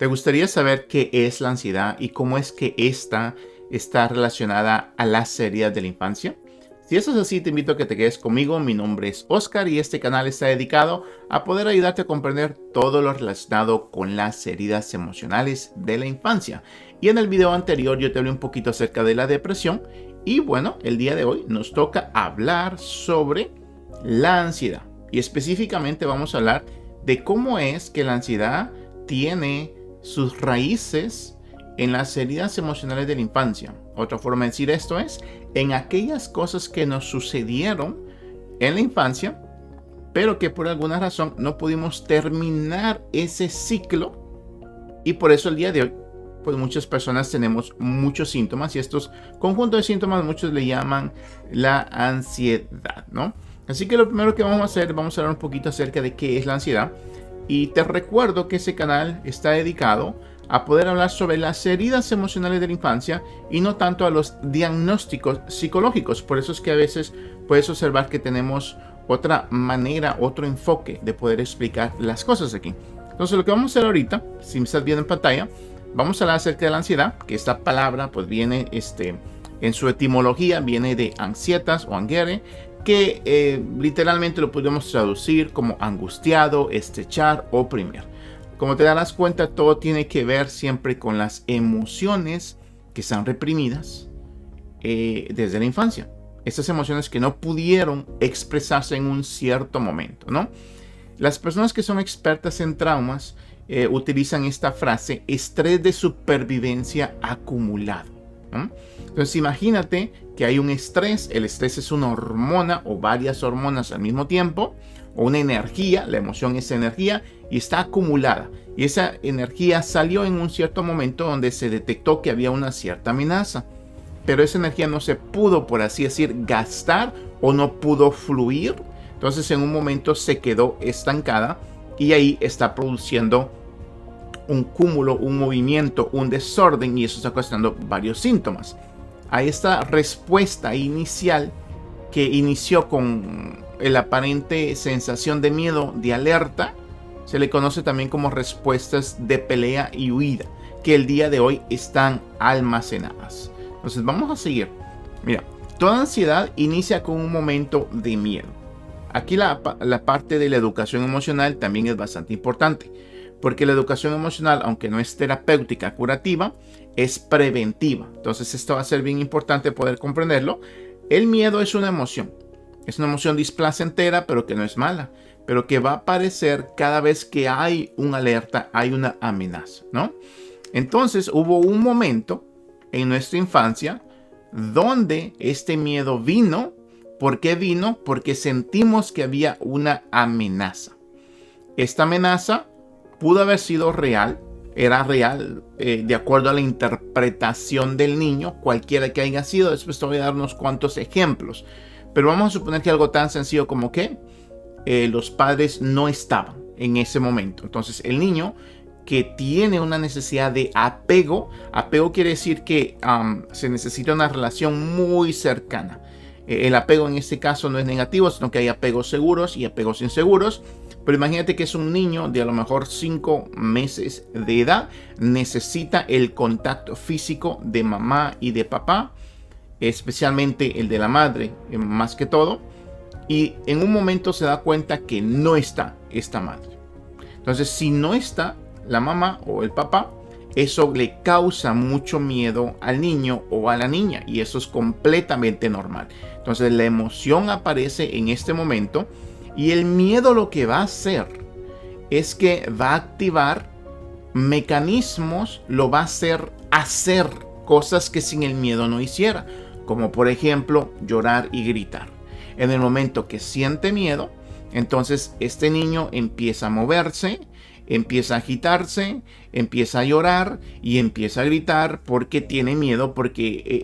¿Te gustaría saber qué es la ansiedad y cómo es que esta está relacionada a las heridas de la infancia? Si eso es así, te invito a que te quedes conmigo. Mi nombre es Oscar y este canal está dedicado a poder ayudarte a comprender todo lo relacionado con las heridas emocionales de la infancia. Y en el video anterior yo te hablé un poquito acerca de la depresión y bueno, el día de hoy nos toca hablar sobre la ansiedad. Y específicamente vamos a hablar de cómo es que la ansiedad tiene sus raíces en las heridas emocionales de la infancia. Otra forma de decir esto es en aquellas cosas que nos sucedieron en la infancia, pero que por alguna razón no pudimos terminar ese ciclo y por eso el día de hoy pues muchas personas tenemos muchos síntomas y estos conjuntos de síntomas muchos le llaman la ansiedad, ¿no? Así que lo primero que vamos a hacer, vamos a hablar un poquito acerca de qué es la ansiedad. Y te recuerdo que ese canal está dedicado a poder hablar sobre las heridas emocionales de la infancia y no tanto a los diagnósticos psicológicos. Por eso es que a veces puedes observar que tenemos otra manera, otro enfoque de poder explicar las cosas aquí. Entonces lo que vamos a hacer ahorita, si me estás viendo en pantalla, vamos a hablar acerca de la ansiedad, que esta palabra pues viene en su etimología, viene de ansietas o angere, que literalmente lo podemos traducir como angustiado, estrechar, oprimir. Como te darás cuenta, todo tiene que ver siempre con las emociones que están reprimidas desde la infancia. Estas emociones que no pudieron expresarse en un cierto momento, ¿no? Las personas que son expertas en traumas utilizan esta frase, estrés de supervivencia acumulado, ¿no? Entonces imagínate que hay un estrés, el estrés es una hormona o varias hormonas al mismo tiempo, o una energía, la emoción es energía y está acumulada. Y esa energía salió en un cierto momento donde se detectó que había una cierta amenaza. Pero esa energía no se pudo, por así decir, gastar o no pudo fluir. Entonces en un momento se quedó estancada y ahí está produciendo un cúmulo, un movimiento, un desorden y eso está ocasionando varios síntomas. A esta respuesta inicial que inició con la aparente sensación de miedo, de alerta, se le conoce también como respuestas de pelea y huida, que el día de hoy están almacenadas. Entonces vamos a seguir. Mira, toda ansiedad inicia con un momento de miedo. Aquí la parte de la educación emocional también es bastante importante, porque la educación emocional, aunque no es terapéutica, curativa, es preventiva. Entonces esto va a ser bien importante poder comprenderlo. El miedo es una emoción displacentera, pero que no es mala, pero que va a aparecer cada vez que hay una alerta, hay una amenaza, ¿no? Entonces hubo un momento en nuestra infancia donde este miedo vino. ¿Por qué vino? Porque sentimos que había una amenaza. Esta amenaza pudo haber sido real, era real de acuerdo a la interpretación del niño, cualquiera que haya sido. Después te voy a dar unos cuantos ejemplos. Pero vamos a suponer que algo tan sencillo como que los padres no estaban en ese momento. Entonces el niño que tiene una necesidad de apego quiere decir que se necesita una relación muy cercana. El apego en este caso no es negativo, sino que hay apegos seguros y apegos inseguros. Pero imagínate que es un niño de a lo mejor 5 meses de edad, necesita el contacto físico de mamá y de papá, especialmente el de la madre, más que todo. Y en un momento se da cuenta que no está esta madre. Entonces, si no está la mamá o el papá, eso le causa mucho miedo al niño o a la niña y eso es completamente normal. Entonces la emoción aparece en este momento y el miedo lo que va a hacer es que va a activar mecanismos, lo va a hacer cosas que sin el miedo no hiciera, como por ejemplo llorar y gritar. En el momento que siente miedo, entonces este niño empieza a moverse, empieza a agitarse, empieza a llorar y empieza a gritar porque tiene miedo, porque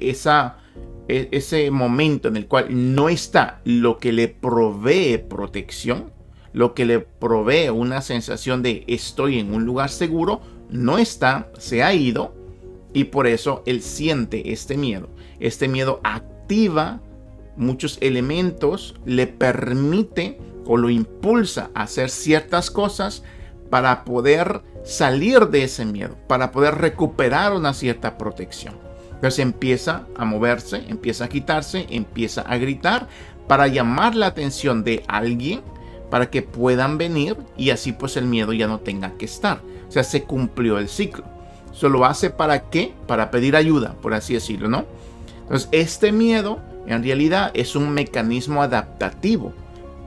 ese momento en el cual no está lo que le provee protección, lo que le provee una sensación de estoy en un lugar seguro, no está, se ha ido y por eso él siente este miedo. Este miedo activa muchos elementos, le permite o lo impulsa a hacer ciertas cosas, para poder salir de ese miedo, para poder recuperar una cierta protección. Entonces empieza a moverse, empieza a agitarse, empieza a gritar para llamar la atención de alguien para que puedan venir y así pues el miedo ya no tenga que estar. O sea, se cumplió el ciclo. Eso lo hace ¿para qué? Para pedir ayuda, por así decirlo, ¿no? Entonces este miedo en realidad es un mecanismo adaptativo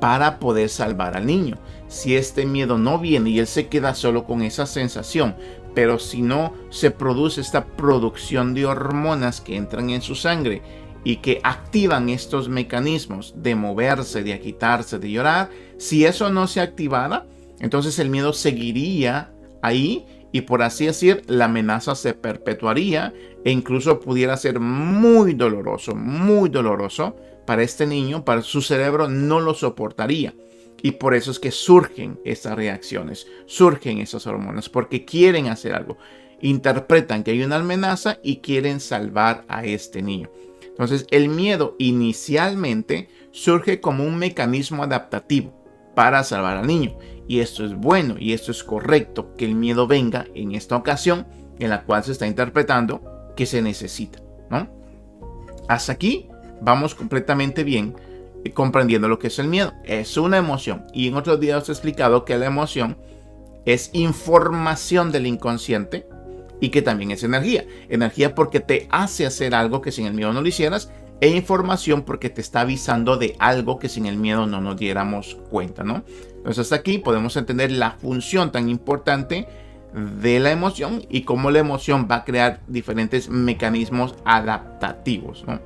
para poder salvar al niño. Si este miedo no viene y él se queda solo con esa sensación, pero si no se produce esta producción de hormonas que entran en su sangre y que activan estos mecanismos de moverse, de agitarse, de llorar, si eso no se activara, entonces el miedo seguiría ahí y, por así decir, la amenaza se perpetuaría e incluso pudiera ser muy doloroso para este niño, para su cerebro no lo soportaría. Y por eso es que surgen estas reacciones, surgen esas hormonas, porque quieren hacer algo. Interpretan que hay una amenaza y quieren salvar a este niño. Entonces, el miedo inicialmente surge como un mecanismo adaptativo para salvar al niño. Y esto es bueno y esto es correcto, que el miedo venga en esta ocasión en la cual se está interpretando que se necesita, ¿no? Hasta aquí vamos completamente bien comprendiendo lo que es el miedo. Es una emoción. Y en otros días os he explicado que la emoción es información del inconsciente y que también es energía. Energía porque te hace hacer algo que sin el miedo no lo hicieras, e información porque te está avisando de algo que sin el miedo no nos diéramos cuenta, ¿no? Entonces hasta aquí podemos entender la función tan importante de la emoción y cómo la emoción va a crear diferentes mecanismos adaptativos, ¿no?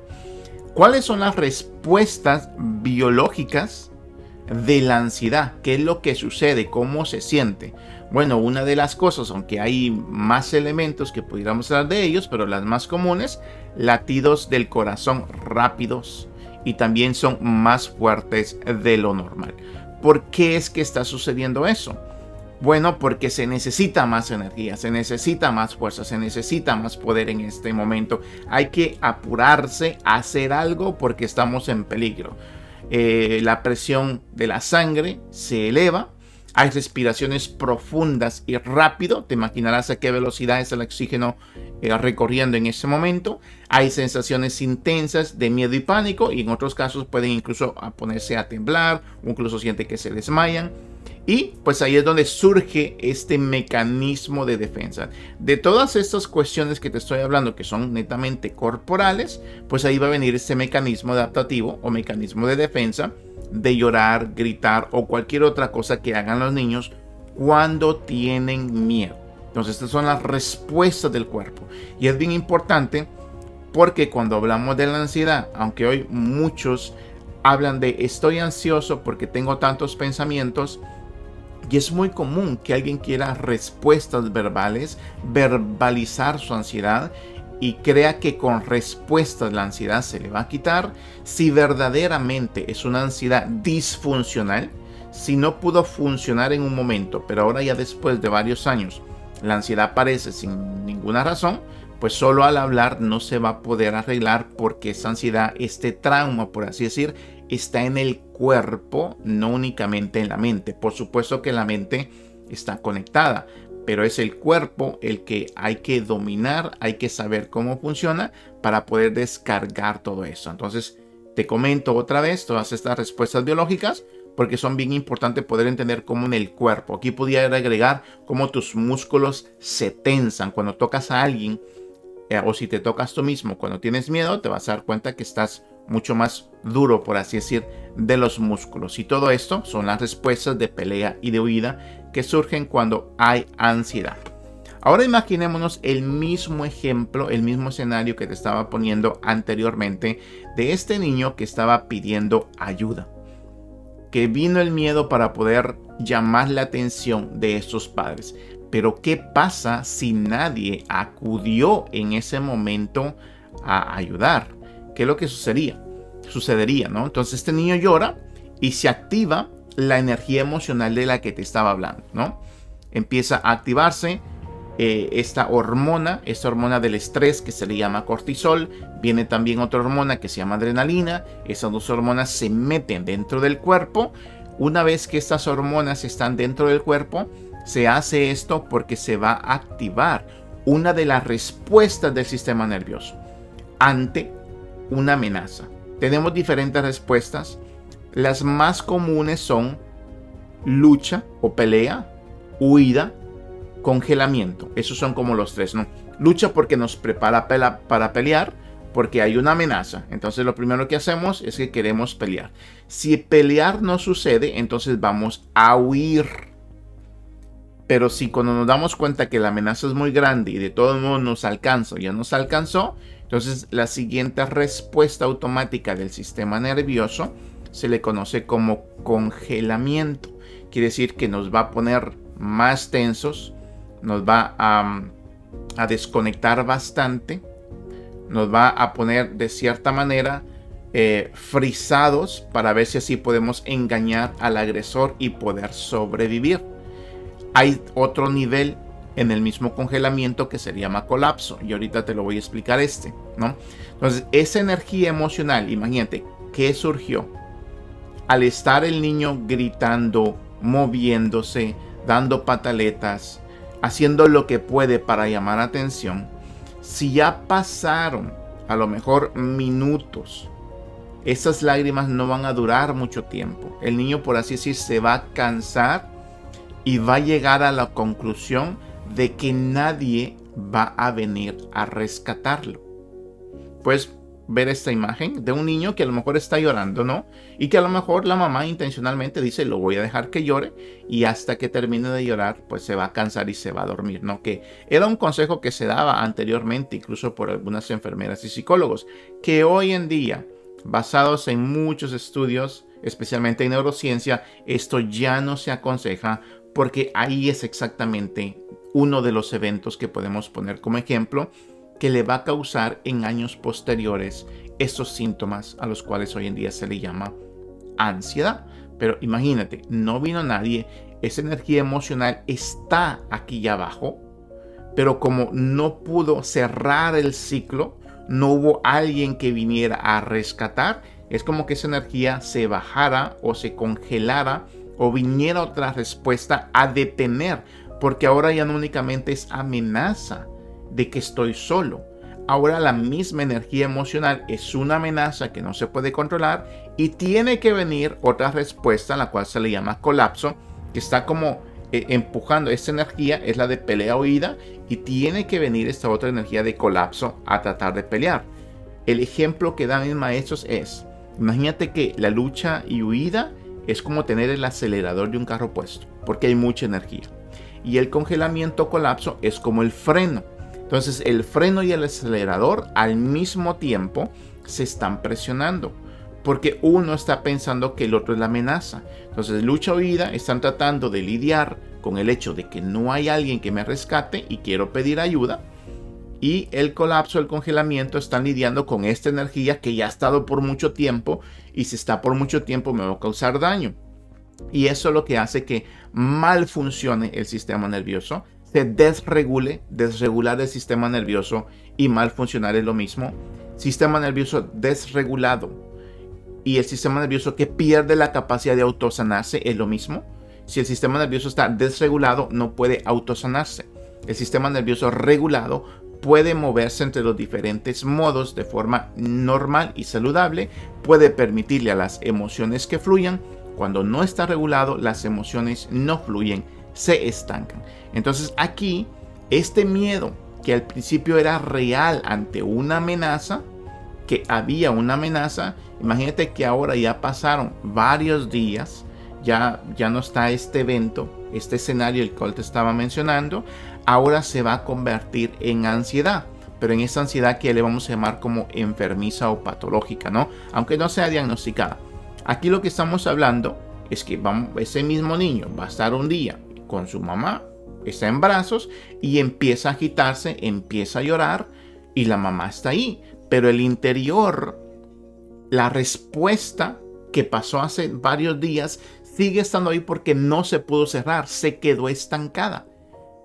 ¿Cuáles son las respuestas biológicas de la ansiedad? ¿Qué es lo que sucede? ¿Cómo se siente? Bueno, una de las cosas, aunque hay más elementos que pudiéramos hablar de ellos, pero las más comunes, latidos del corazón rápidos y también son más fuertes de lo normal. ¿Por qué es que está sucediendo eso? Bueno, porque se necesita más energía, se necesita más fuerza, se necesita más poder en este momento. Hay que apurarse a hacer algo porque estamos en peligro. La presión de la sangre se eleva. Hay respiraciones profundas y rápido. Te imaginarás a qué velocidad es el oxígeno recorriendo en ese momento. Hay sensaciones intensas de miedo y pánico. Y en otros casos pueden incluso ponerse a temblar. O incluso sienten que se desmayan. Y pues ahí es donde surge este mecanismo de defensa. De todas estas cuestiones que te estoy hablando, que son netamente corporales, pues ahí va a venir este mecanismo adaptativo o mecanismo de defensa de llorar, gritar o cualquier otra cosa que hagan los niños cuando tienen miedo. Entonces estas son las respuestas del cuerpo. Y es bien importante porque cuando hablamos de la ansiedad, aunque hoy muchos hablan de estoy ansioso porque tengo tantos pensamientos, y es muy común que alguien quiera respuestas verbales, verbalizar su ansiedad y crea que con respuestas la ansiedad se le va a quitar. Si verdaderamente es una ansiedad disfuncional, si no pudo funcionar en un momento, pero ahora ya después de varios años la ansiedad aparece sin ninguna razón, pues solo al hablar no se va a poder arreglar porque esa ansiedad, este trauma, por así decir, está en el cuerpo, no únicamente en la mente. Por supuesto que la mente está conectada, pero es el cuerpo el que hay que dominar, hay que saber cómo funciona para poder descargar todo eso. Entonces, te comento otra vez todas estas respuestas biológicas porque son bien importantes poder entender cómo en el cuerpo. Aquí pudiera agregar cómo tus músculos se tensan cuando tocas a alguien o si te tocas tú mismo cuando tienes miedo, te vas a dar cuenta que estás mucho más duro, por así decir, de los músculos. Y todo esto son las respuestas de pelea y de huida que surgen cuando hay ansiedad. Ahora imaginémonos el mismo ejemplo, el mismo escenario que te estaba poniendo anteriormente de este niño que estaba pidiendo ayuda. Que vino el miedo para poder llamar la atención de estos padres. Pero ¿qué pasa si nadie acudió en ese momento a ayudar? ¿Qué es lo que sucedería, ¿no? Entonces este niño llora y se activa la energía emocional de la que te estaba hablando, ¿no? Empieza a activarse esta hormona del estrés que se le llama cortisol. Viene también otra hormona que se llama adrenalina. Esas dos hormonas se meten dentro del cuerpo. Una vez que estas hormonas están dentro del cuerpo, Se hace esto porque se va a activar una de las respuestas del sistema nervioso ante una amenaza. Tenemos diferentes respuestas. Las más comunes son lucha o pelea, huida, congelamiento. Esos son como los tres, ¿no? Lucha porque nos prepara para pelear, porque hay una amenaza. Entonces lo primero que hacemos es que queremos pelear. Si pelear no sucede, entonces vamos a huir. Pero si cuando nos damos cuenta que la amenaza es muy grande y de todo modo nos alcanza, ya nos alcanzó, entonces la siguiente respuesta automática del sistema nervioso se le conoce como congelamiento. Quiere decir que nos va a poner más tensos, nos va a desconectar bastante, nos va a poner de cierta manera frisados para ver si así podemos engañar al agresor y poder sobrevivir. Hay otro nivel en el mismo congelamiento que se llama colapso, y ahorita te lo voy a explicar ¿no? Entonces, esa energía emocional, imagínate, ¿qué surgió? Al estar el niño gritando, moviéndose, dando pataletas, haciendo lo que puede para llamar atención, si ya pasaron a lo mejor minutos, esas lágrimas no van a durar mucho tiempo. El niño, por así decir, se va a cansar y va a llegar a la conclusión de que nadie va a venir a rescatarlo. Puedes ver esta imagen de un niño que a lo mejor está llorando, ¿no? Y que a lo mejor la mamá intencionalmente dice, lo voy a dejar que llore, y hasta que termine de llorar, pues se va a cansar y se va a dormir, ¿no? Que era un consejo que se daba anteriormente, incluso por algunas enfermeras y psicólogos, que hoy en día, basados en muchos estudios, especialmente en neurociencia, esto ya no se aconseja, porque ahí es exactamente uno de los eventos que podemos poner como ejemplo que le va a causar en años posteriores estos síntomas a los cuales hoy en día se le llama ansiedad. Pero imagínate, no vino nadie, esa energía emocional está aquí ya abajo, pero como no pudo cerrar el ciclo, no hubo alguien que viniera a rescatar, es como que esa energía se bajara o se congelara o viniera otra respuesta a detener, porque ahora ya no únicamente es amenaza de que estoy solo. Ahora la misma energía emocional es una amenaza que no se puede controlar y tiene que venir otra respuesta, a la cual se le llama colapso, que está como empujando. Esta energía es la de pelea-huida y tiene que venir esta otra energía de colapso a tratar de pelear. El ejemplo que dan mis maestros es, imagínate que la lucha y huida es como tener el acelerador de un carro puesto, porque hay mucha energía. Y el congelamiento colapso es como el freno. Entonces el freno y el acelerador al mismo tiempo se están presionando, porque uno está pensando que el otro es la amenaza. Entonces lucha o huida están tratando de lidiar con el hecho de que no hay alguien que me rescate y quiero pedir ayuda. Y el colapso, el congelamiento, están lidiando con esta energía que ya ha estado por mucho tiempo, y si está por mucho tiempo me va a causar daño. Y eso es lo que hace que mal funcione el sistema nervioso, se desregular el sistema nervioso, y mal funcionar es lo mismo. Sistema nervioso desregulado y el sistema nervioso que pierde la capacidad de autosanarse es lo mismo. Si el sistema nervioso está desregulado, no puede autosanarse. El sistema nervioso regulado puede moverse entre los diferentes modos de forma normal y saludable, puede permitirle a las emociones que fluyan. Cuando no está regulado, las emociones no fluyen, se estancan. Entonces aquí, este miedo que al principio era real ante una amenaza, que había una amenaza, imagínate que ahora ya pasaron varios días, ya no está este evento, este escenario el cual te estaba mencionando, ahora se va a convertir en ansiedad, pero en esa ansiedad que le vamos a llamar como enfermiza o patológica, ¿no? Aunque no sea diagnosticada. Aquí lo que estamos hablando es que ese mismo niño va a estar un día con su mamá, está en brazos y empieza a agitarse, empieza a llorar y la mamá está ahí, pero el interior, la respuesta que pasó hace varios días sigue estando ahí porque no se pudo cerrar, se quedó estancada.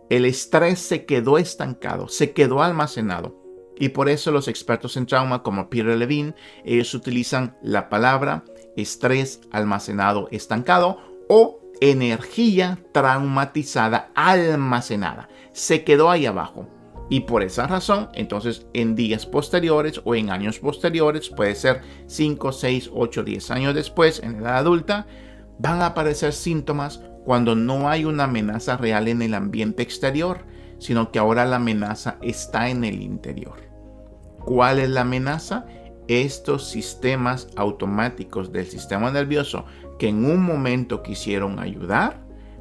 El estrés se quedó estancado, se quedó almacenado. Y por eso los expertos en trauma como Peter Levine, ellos utilizan la palabra estrés almacenado estancado o energía traumatizada almacenada. Se quedó ahí abajo. Y por esa razón, entonces en días posteriores o en años posteriores, puede ser 5, 6, 8, 10 años después, en edad adulta, van a aparecer síntomas cuando no hay una amenaza real en el ambiente exterior, sino que ahora la amenaza está en el interior. ¿Cuál es la amenaza? Estos sistemas automáticos del sistema nervioso que en un momento quisieron ayudar,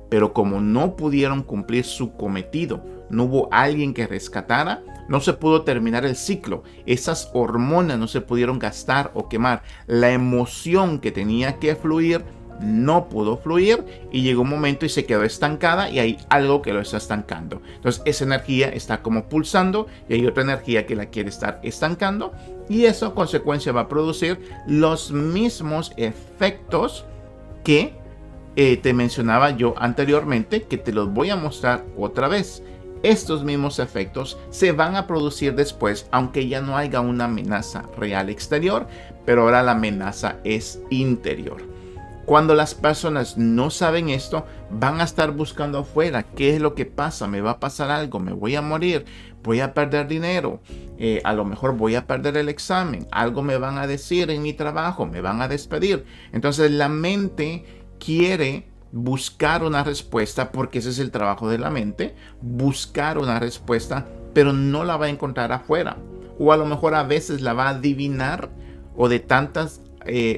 pero como no pudieron cumplir su cometido, no hubo alguien que rescatara, no se pudo terminar el ciclo. Esas hormonas no se pudieron gastar o quemar. La emoción que tenía que fluir no pudo fluir y llegó un momento y se quedó estancada y hay algo que lo está estancando. Entonces esa energía está como pulsando y hay otra energía que la quiere estar estancando y eso a consecuencia va a producir los mismos efectos que te mencionaba yo anteriormente, que te los voy a mostrar otra vez. Estos mismos efectos se van a producir después, aunque ya no haya una amenaza real exterior, pero ahora la amenaza es interior. Cuando las personas no saben esto, van a estar buscando afuera qué es lo que pasa, me va a pasar algo, me voy a morir, voy a perder dinero, a lo mejor voy a perder el examen, algo me van a decir en mi trabajo, me van a despedir. Entonces la mente quiere buscar una respuesta, porque ese es el trabajo de la mente, buscar una respuesta, pero no la va a encontrar afuera. O a lo mejor a veces la va a adivinar o de tantas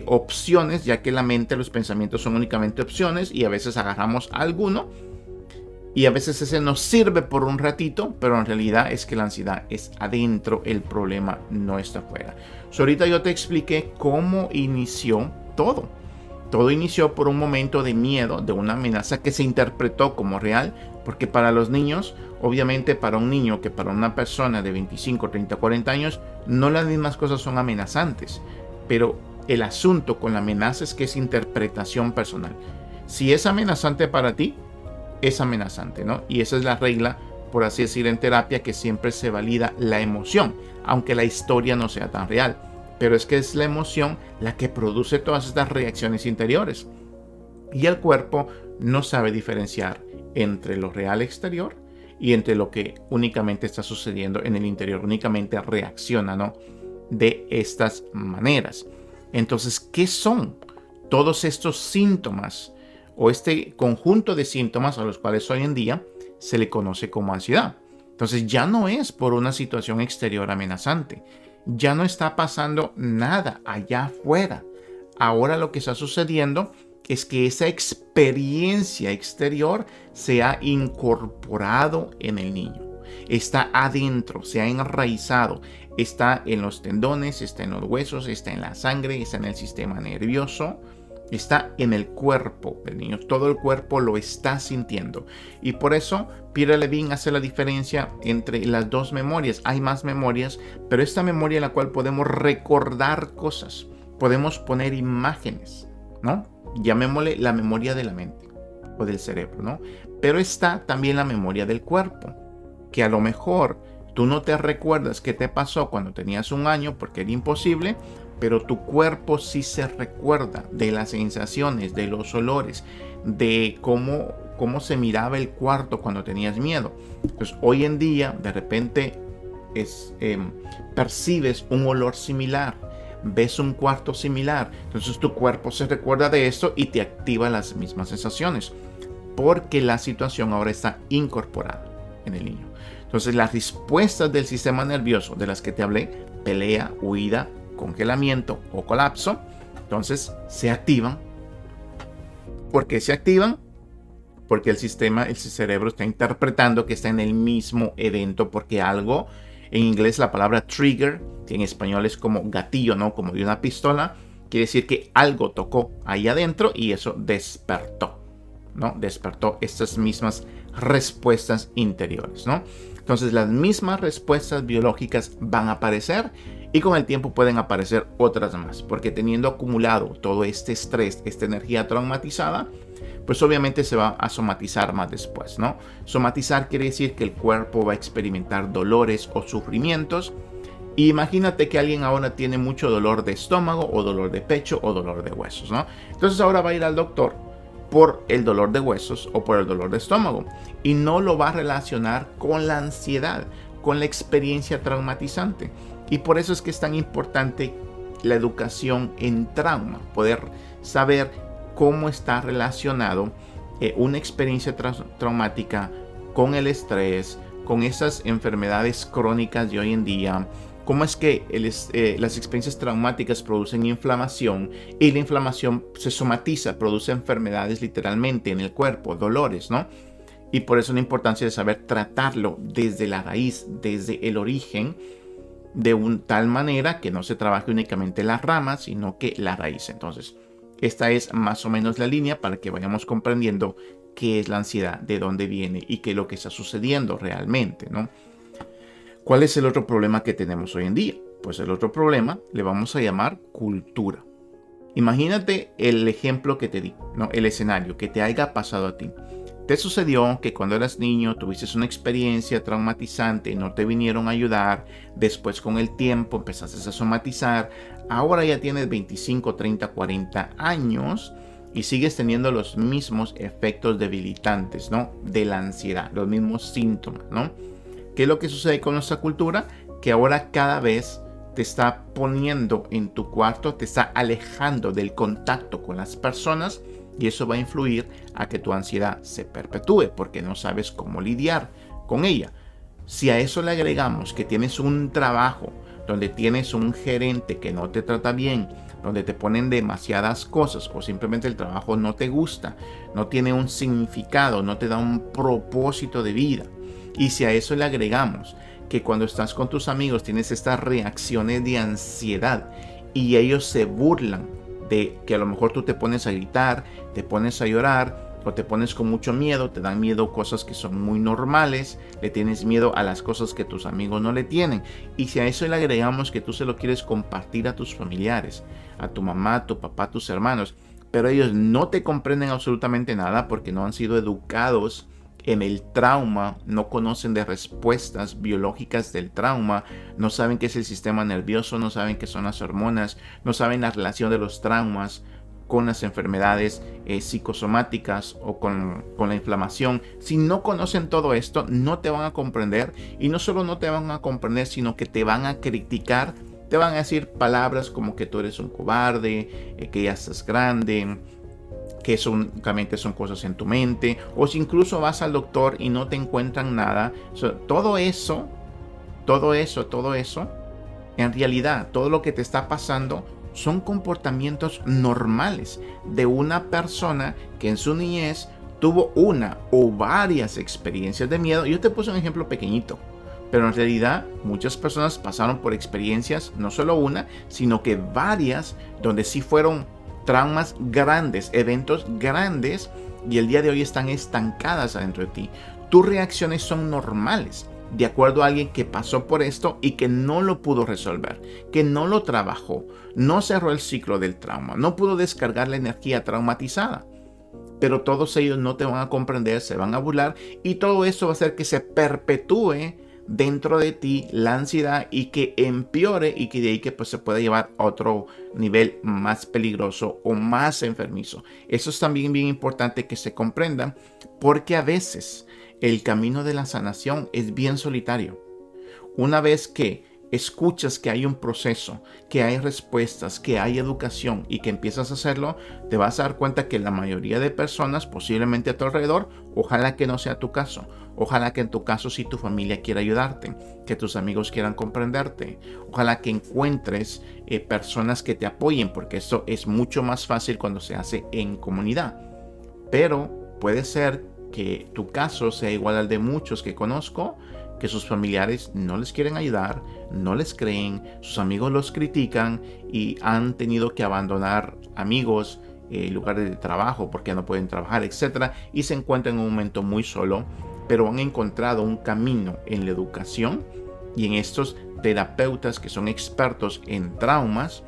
opciones, ya que la mente, los pensamientos son únicamente opciones y a veces agarramos alguno y a veces ese nos sirve por un ratito, pero en realidad es que la ansiedad es adentro, el problema no está afuera. Ahorita yo te expliqué cómo inició todo. Todo inició por un momento de miedo, de una amenaza que se interpretó como real, porque para los niños, obviamente para un niño que para una persona de 25, 30, 40 años, no las mismas cosas son amenazantes, pero el asunto con la amenaza es que es interpretación personal. Si es amenazante para ti, es amenazante, ¿no? Y esa es la regla, por así decir, en terapia, que siempre se valida la emoción, aunque la historia no sea tan real. Pero es que es la emoción la que produce todas estas reacciones interiores. Y el cuerpo no sabe diferenciar entre lo real exterior y entre lo que únicamente está sucediendo en el interior. Únicamente reacciona, ¿no?, de estas maneras. Entonces, ¿qué son todos estos síntomas o este conjunto de síntomas a los cuales hoy en día se le conoce como ansiedad? Entonces ya no es por una situación exterior amenazante. Ya no está pasando nada allá afuera. Ahora lo que está sucediendo es que esa experiencia exterior se ha incorporado en el niño. Está adentro, se ha enraizado. Está en los tendones, está en los huesos, está en la sangre, está en el sistema nervioso. Está en el cuerpo del niño. Todo el cuerpo lo está sintiendo. Y por eso Peter Levine hace la diferencia entre las dos memorias. Hay más memorias, pero esta memoria en la cual podemos recordar cosas, podemos poner imágenes, ¿no? Llamémosle la memoria de la mente o del cerebro, ¿no? Pero está también la memoria del cuerpo, que a lo mejor tú no te recuerdas qué te pasó cuando tenías 1 año porque era imposible, pero tu cuerpo sí se recuerda de las sensaciones, de los olores, de cómo se miraba el cuarto cuando tenías miedo. Entonces hoy en día de repente percibes un olor similar, ves un cuarto similar, entonces tu cuerpo se recuerda de esto y te activa las mismas sensaciones, porque la situación ahora está incorporada en el niño. Entonces las respuestas del sistema nervioso de las que te hablé, pelea, huida, congelamiento o colapso, entonces se activan. ¿Por qué se activan? Porque el cerebro está interpretando que está en el mismo evento, porque algo, en inglés la palabra trigger, que en español es como gatillo, ¿no?, como de una pistola, quiere decir que algo tocó ahí adentro y eso despertó, ¿no? Despertó estas mismas respuestas interiores, ¿no? Entonces las mismas respuestas biológicas van a aparecer y con el tiempo pueden aparecer otras más, porque teniendo acumulado todo este estrés, esta energía traumatizada, pues obviamente se va a somatizar más después, ¿no? Somatizar quiere decir que el cuerpo va a experimentar dolores o sufrimientos. Y imagínate que alguien ahora tiene mucho dolor de estómago o dolor de pecho o dolor de huesos, ¿no? Entonces ahora va a ir al doctor por el dolor de huesos o por el dolor de estómago, y no lo va a relacionar con la ansiedad, con la experiencia traumatizante. Y por eso es que es tan importante la educación en trauma, poder saber cómo está relacionado una experiencia traumática con el estrés, con esas enfermedades crónicas de hoy en día, cómo es que las experiencias traumáticas producen inflamación y la inflamación se somatiza, produce enfermedades literalmente en el cuerpo, dolores, ¿no? Y por eso la importancia de saber tratarlo desde la raíz, desde el origen, de tal manera que no se trabaje únicamente las ramas, sino que la raíz. Entonces, esta es más o menos la línea para que vayamos comprendiendo qué es la ansiedad, de dónde viene y qué es lo que está sucediendo realmente, ¿no? ¿Cuál es el otro problema que tenemos hoy en día? Pues el otro problema le vamos a llamar cultura. Imagínate el ejemplo que te di, ¿no? El escenario que te haya pasado a ti. ¿Te sucedió que cuando eras niño tuviste una experiencia traumatizante y no te vinieron a ayudar? Después con el tiempo empezaste a somatizar. Ahora ya tienes 25, 30, 40 años y sigues teniendo los mismos efectos debilitantes, ¿no? De la ansiedad, los mismos síntomas, ¿no? ¿Qué es lo que sucede con nuestra cultura? Que ahora cada vez te está poniendo en tu cuarto, te está alejando del contacto con las personas, y eso va a influir a que tu ansiedad se perpetúe porque no sabes cómo lidiar con ella. Si a eso le agregamos que tienes un trabajo donde tienes un gerente que no te trata bien, donde te ponen demasiadas cosas o simplemente el trabajo no te gusta, no tiene un significado, no te da un propósito de vida. Y si a eso le agregamos que cuando estás con tus amigos tienes estas reacciones de ansiedad y ellos se burlan de que a lo mejor tú te pones a gritar, te pones a llorar o te pones con mucho miedo, te dan miedo cosas que son muy normales, le tienes miedo a las cosas que tus amigos no le tienen. Y si a eso le agregamos que tú se lo quieres compartir a tus familiares, a tu mamá, a tu papá, a tus hermanos, pero ellos no te comprenden absolutamente nada porque no han sido educados en el trauma, no conocen de respuestas biológicas del trauma, no saben qué es el sistema nervioso, no saben qué son las hormonas, no saben la relación de los traumas con las enfermedades psicosomáticas o con la inflamación. Si no conocen todo esto, no te van a comprender, y no solo no te van a comprender, sino que te van a criticar, te van a decir palabras como que tú eres un cobarde, que ya estás grande, que únicamente son cosas en tu mente, o si incluso vas al doctor y no te encuentran nada. Todo eso, en realidad, todo lo que te está pasando son comportamientos normales de una persona que en su niñez tuvo una o varias experiencias de miedo. Yo te puse un ejemplo pequeñito, pero en realidad muchas personas pasaron por experiencias, no solo una, sino que varias, donde sí fueron traumas grandes, eventos grandes, y el día de hoy están estancadas adentro de ti. Tus reacciones son normales, de acuerdo a alguien que pasó por esto y que no lo pudo resolver, que no lo trabajó, no cerró el ciclo del trauma, no pudo descargar la energía traumatizada. Pero todos ellos no te van a comprender, se van a burlar, y todo eso va a hacer que se perpetúe dentro de ti la ansiedad y que empeore, y que de ahí que pues se pueda llevar a otro nivel más peligroso o más enfermizo. Eso es también bien importante que se comprenda, porque a veces el camino de la sanación es bien solitario. Una vez que escuchas que hay un proceso, que hay respuestas, que hay educación y que empiezas a hacerlo, te vas a dar cuenta que la mayoría de personas, posiblemente a tu alrededor, ojalá que no sea tu caso, ojalá que en tu caso sí tu familia quiera ayudarte, que tus amigos quieran comprenderte, ojalá que encuentres personas que te apoyen, porque esto es mucho más fácil cuando se hace en comunidad. Pero puede ser que tu caso sea igual al de muchos que conozco, que sus familiares no les quieren ayudar, no les creen, sus amigos los critican y han tenido que abandonar amigos, lugares de trabajo porque no pueden trabajar, etc. Y se encuentran en un momento muy solo, pero han encontrado un camino en la educación y en estos terapeutas que son expertos en traumas.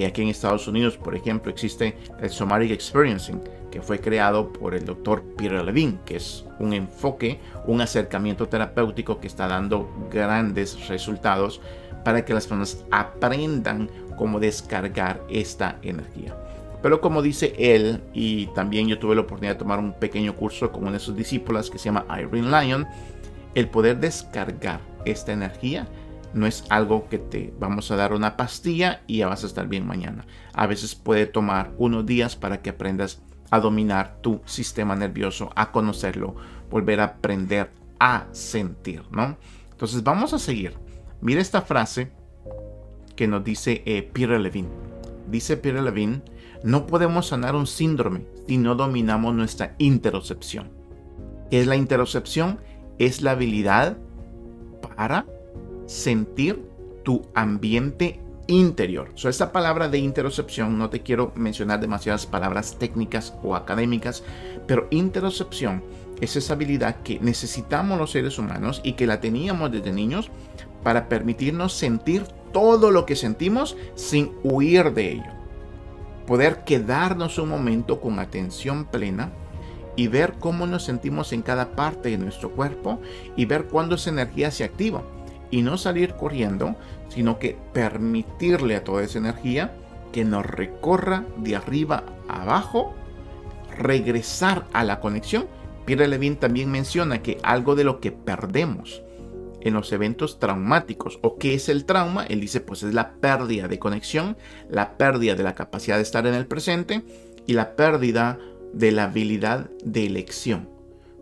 Aquí en Estados Unidos, por ejemplo, existe el Somatic Experiencing, que fue creado por el doctor Peter Levine, que es un enfoque, un acercamiento terapéutico que está dando grandes resultados para que las personas aprendan cómo descargar esta energía. Pero como dice él, y también yo tuve la oportunidad de tomar un pequeño curso con una de sus discípulas que se llama Irene Lyon, el poder descargar esta energía no es algo que te vamos a dar una pastilla y ya vas a estar bien mañana. A veces puede tomar unos días para que aprendas a dominar tu sistema nervioso, a conocerlo, volver a aprender a sentir, ¿no? Entonces vamos a seguir. Mira esta frase que nos dice Peter Levine. Dice Peter Levine: no podemos sanar un síndrome si no dominamos nuestra interocepción. ¿Qué es la interocepción? Es la habilidad para sentir tu ambiente interior. Esta palabra de interocepción, no te quiero mencionar demasiadas palabras técnicas o académicas, pero interocepción es esa habilidad que necesitamos los seres humanos y que la teníamos desde niños para permitirnos sentir todo lo que sentimos sin huir de ello. Poder quedarnos un momento con atención plena y ver cómo nos sentimos en cada parte de nuestro cuerpo y ver cuándo esa energía se activa. Y no salir corriendo, sino que permitirle a toda esa energía que nos recorra de arriba a abajo, regresar a la conexión. Peter Levine también menciona que algo de lo que perdemos en los eventos traumáticos, o qué es el trauma, él dice pues es la pérdida de conexión, la pérdida de la capacidad de estar en el presente y la pérdida de la habilidad de elección.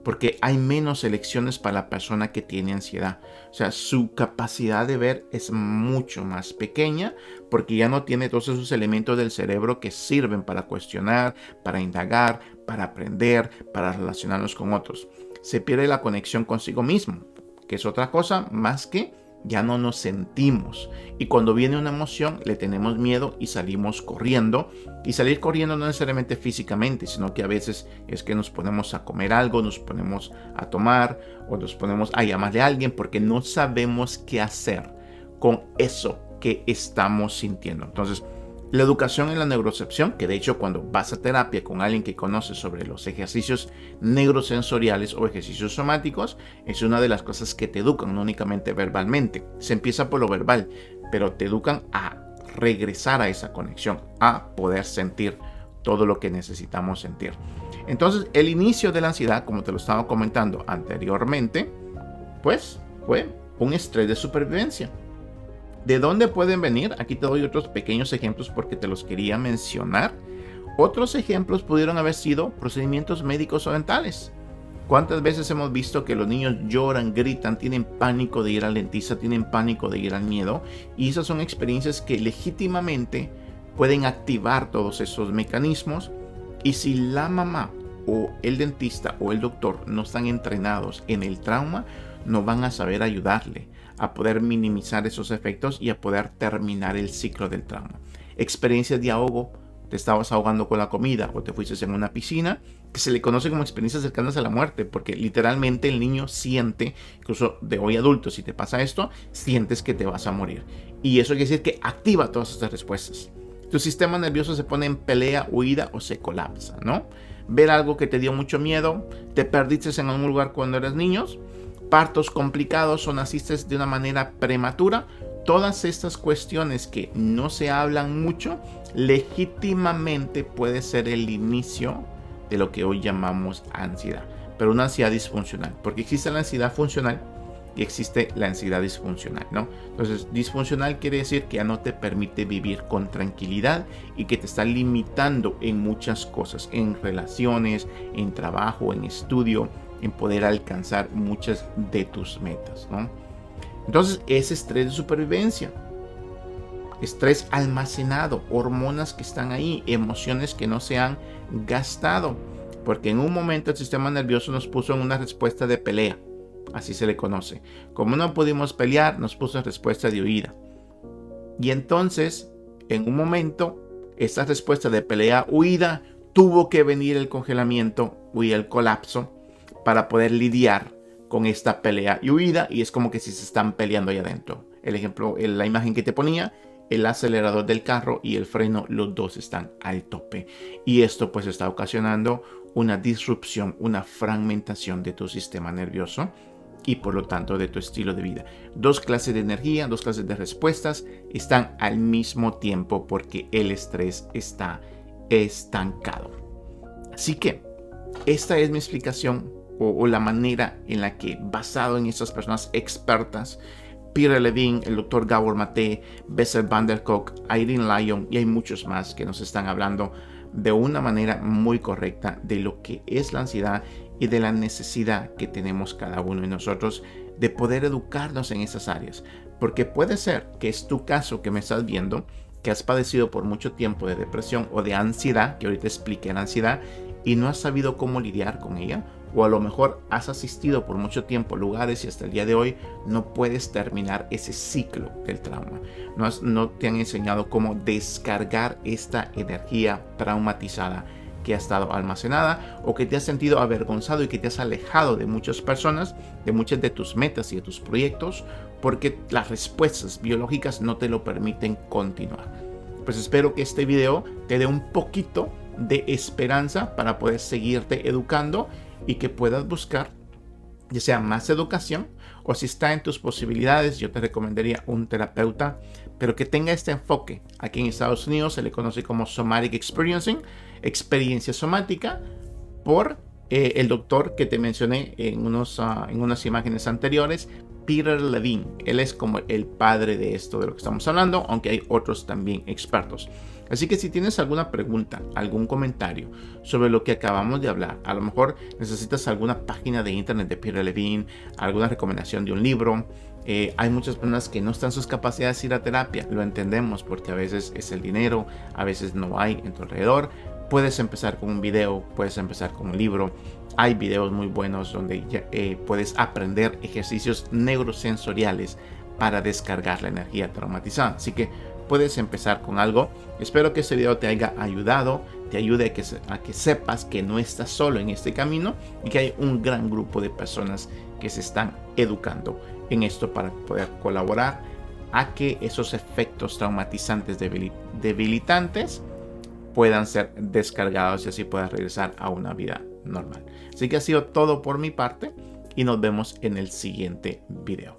Porque hay menos elecciones para la persona que tiene ansiedad. O sea, su capacidad de ver es mucho más pequeña porque ya no tiene todos esos elementos del cerebro que sirven para cuestionar, para indagar, para aprender, para relacionarnos con otros. Se pierde la conexión consigo mismo, que es otra cosa más que ya no nos sentimos. Y cuando viene una emoción le tenemos miedo y salimos corriendo. Y salir corriendo no necesariamente físicamente, sino que a veces es que nos ponemos a comer algo, nos ponemos a tomar o nos ponemos a llamarle a alguien porque no sabemos qué hacer con eso que estamos sintiendo. Entonces, la educación en la neurocepción, que de hecho cuando vas a terapia con alguien que conoce sobre los ejercicios neurosensoriales o ejercicios somáticos, es una de las cosas que te educan, no únicamente verbalmente. Se empieza por lo verbal, pero te educan a regresar a esa conexión, a poder sentir todo lo que necesitamos sentir. Entonces, el inicio de la ansiedad, como te lo estaba comentando anteriormente, pues fue un estrés de supervivencia. ¿De dónde pueden venir? Aquí te doy otros pequeños ejemplos porque te los quería mencionar. Otros ejemplos pudieron haber sido procedimientos médicos o dentales. ¿Cuántas veces hemos visto que los niños lloran, gritan, tienen pánico de ir al dentista, tienen pánico de ir al miedo? Y esas son experiencias que legítimamente pueden activar todos esos mecanismos. Y si la mamá o el dentista o el doctor no están entrenados en el trauma, no van a saber ayudarle a poder minimizar esos efectos y a poder terminar el ciclo del trauma. Experiencias de ahogo, te estabas ahogando con la comida o te fuiste en una piscina, que se le conoce como experiencias cercanas a la muerte, porque literalmente el niño siente, incluso de hoy adulto, si te pasa esto, sientes que te vas a morir. Y eso quiere decir que activa todas estas respuestas. Tu sistema nervioso se pone en pelea, huida o se colapsa, ¿no? Ver algo que te dio mucho miedo, te perdiste en algún lugar cuando eras niño, partos complicados o naciste de una manera prematura. Todas estas cuestiones que no se hablan mucho, legítimamente puede ser el inicio de lo que hoy llamamos ansiedad. Pero una ansiedad disfuncional, porque existe la ansiedad funcional y existe la ansiedad disfuncional, ¿no? Entonces, disfuncional quiere decir que ya no te permite vivir con tranquilidad y que te está limitando en muchas cosas, en relaciones, en trabajo, en estudio, en poder alcanzar muchas de tus metas, ¿no? Entonces, es estrés de supervivencia, estrés almacenado, hormonas que están ahí, emociones que no se han gastado, porque en un momento el sistema nervioso nos puso en una respuesta de pelea, así se le conoce. Como no pudimos pelear, nos puso en respuesta de huida. Y entonces, en un momento, esa respuesta de pelea-huida tuvo que venir el congelamiento y el colapso para poder lidiar con esta pelea y huida, y es como que si se están peleando ahí adentro. El ejemplo, la imagen que te ponía, el acelerador del carro y el freno, los dos están al tope. Y esto pues está ocasionando una disrupción, una fragmentación de tu sistema nervioso y por lo tanto de tu estilo de vida. Dos clases de energía, dos clases de respuestas están al mismo tiempo porque el estrés está estancado. Así que esta es mi explicación o la manera en la que, basado en estas personas expertas, Peter Levine, el Dr. Gabor Mate, Bessel van der Kolk, Irene Lyon y hay muchos más que nos están hablando de una manera muy correcta de lo que es la ansiedad y de la necesidad que tenemos cada uno de nosotros de poder educarnos en esas áreas. Porque puede ser que es tu caso que me estás viendo, que has padecido por mucho tiempo de depresión o de ansiedad, que ahorita expliqué la ansiedad, y no has sabido cómo lidiar con ella. O a lo mejor has asistido por mucho tiempo a lugares y hasta el día de hoy no puedes terminar ese ciclo del trauma. No te han enseñado cómo descargar esta energía traumatizada que ha estado almacenada, o que te has sentido avergonzado y que te has alejado de muchas personas, de muchas de tus metas y de tus proyectos, porque las respuestas biológicas no te lo permiten continuar. Pues espero que este video te dé un poquito de esperanza para poder seguirte educando y que puedas buscar ya sea más educación, o si está en tus posibilidades, yo te recomendaría un terapeuta, pero que tenga este enfoque. Aquí en Estados Unidos se le conoce como Somatic Experiencing, experiencia somática, por el doctor que te mencioné en unas imágenes anteriores, Peter Levine. Él es como el padre de esto de lo que estamos hablando, aunque hay otros también expertos. Así que si tienes alguna pregunta, algún comentario sobre lo que acabamos de hablar, a lo mejor necesitas alguna página de internet de Peter Levine, alguna recomendación de un libro. Hay muchas personas que no están en sus capacidades de ir a terapia, lo entendemos porque a veces es el dinero, a veces no hay en tu alrededor. Puedes empezar con un video, puedes empezar con un libro. Hay videos muy buenos donde puedes aprender ejercicios neurosensoriales para descargar la energía traumatizada. Así que puedes empezar con algo. Espero que este video te haya ayudado, te ayude a que sepas que no estás solo en este camino y que hay un gran grupo de personas que se están educando en esto para poder colaborar a que esos efectos traumatizantes debilitantes puedan ser descargados y así puedas regresar a una vida normal. Así que ha sido todo por mi parte y nos vemos en el siguiente video.